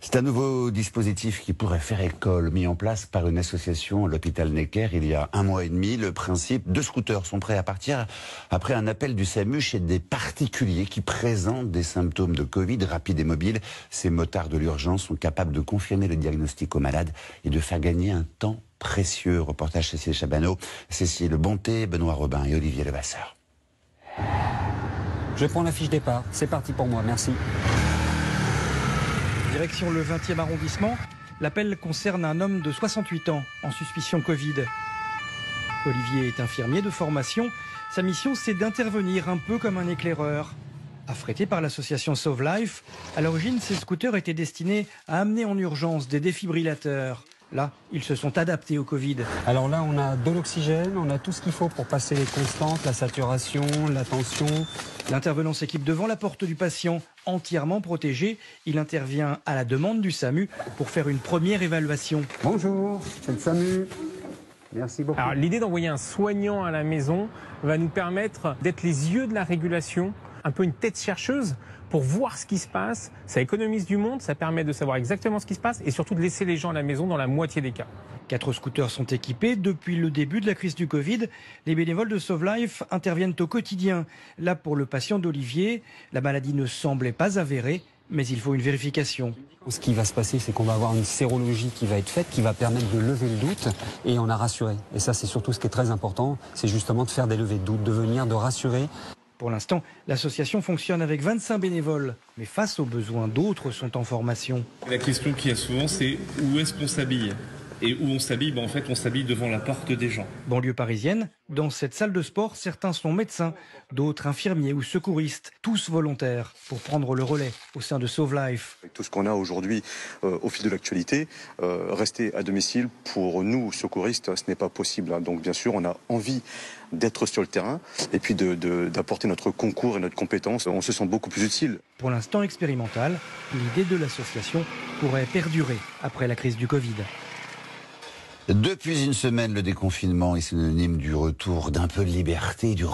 C'est un nouveau dispositif qui pourrait faire école, mis en place par une association, l'hôpital Necker, il y a 1 mois et demi. Le principe, 2 scooters sont prêts à partir après un appel du SAMU chez des particuliers qui présentent des symptômes de Covid rapides et mobiles. Ces motards de l'urgence sont capables de confirmer le diagnostic aux malades et de faire gagner un temps précieux. Reportage Cécile Chabanot, Cécile Bonté, Benoît Robin et Olivier Levasseur. Je prends la fiche départ. C'est parti pour moi. Merci. Direction le 20e arrondissement. L'appel concerne un homme de 68 ans en suspicion Covid. Olivier est infirmier de formation. Sa mission, c'est d'intervenir un peu comme un éclaireur. Affrété par l'association Sauve Life, à l'origine, ces scooters étaient destinés à amener en urgence des défibrillateurs. Là, ils se sont adaptés au Covid. Alors là, on a de l'oxygène, on a tout ce qu'il faut pour passer les constantes, la saturation, la tension. L'intervenant s'équipe devant la porte du patient, entièrement protégé. Il intervient à la demande du SAMU pour faire une première évaluation. Bonjour, c'est le SAMU. Merci beaucoup. Alors l'idée d'envoyer un soignant à la maison va nous permettre d'être les yeux de la régulation, un peu une tête chercheuse pour voir ce qui se passe. Ça économise du monde, ça permet de savoir exactement ce qui se passe et surtout de laisser les gens à la maison dans la moitié des cas. 4 scooters sont équipés. Depuis le début de la crise du Covid, les bénévoles de Sauve Life interviennent au quotidien. Là, pour le patient d'Olivier, la maladie ne semblait pas avérée, mais il faut une vérification. Ce qui va se passer, c'est qu'on va avoir une sérologie qui va être faite, qui va permettre de lever le doute, et on a rassuré. Et ça, c'est surtout ce qui est très important, c'est justement de faire des levées de doute, de venir, de rassurer. Pour l'instant, l'association fonctionne avec 25 bénévoles. Mais face aux besoins, d'autres sont en formation. La question qu'il y a souvent, c'est où est-ce qu'on s'habille ? Et où on s'habille, en fait, on s'habille devant la porte des gens. Banlieue parisienne, dans cette salle de sport, certains sont médecins, d'autres infirmiers ou secouristes, tous volontaires pour prendre le relais au sein de Sauve Life. Avec tout ce qu'on a aujourd'hui au fil de l'actualité, rester à domicile pour nous, secouristes, ce n'est pas possible. Donc bien sûr, on a envie d'être sur le terrain et puis d'apporter notre concours et notre compétence. On se sent beaucoup plus utile. Pour l'instant expérimental, l'idée de l'association pourrait perdurer après la crise du Covid. Depuis une semaine, le déconfinement est synonyme du retour d'un peu de liberté, du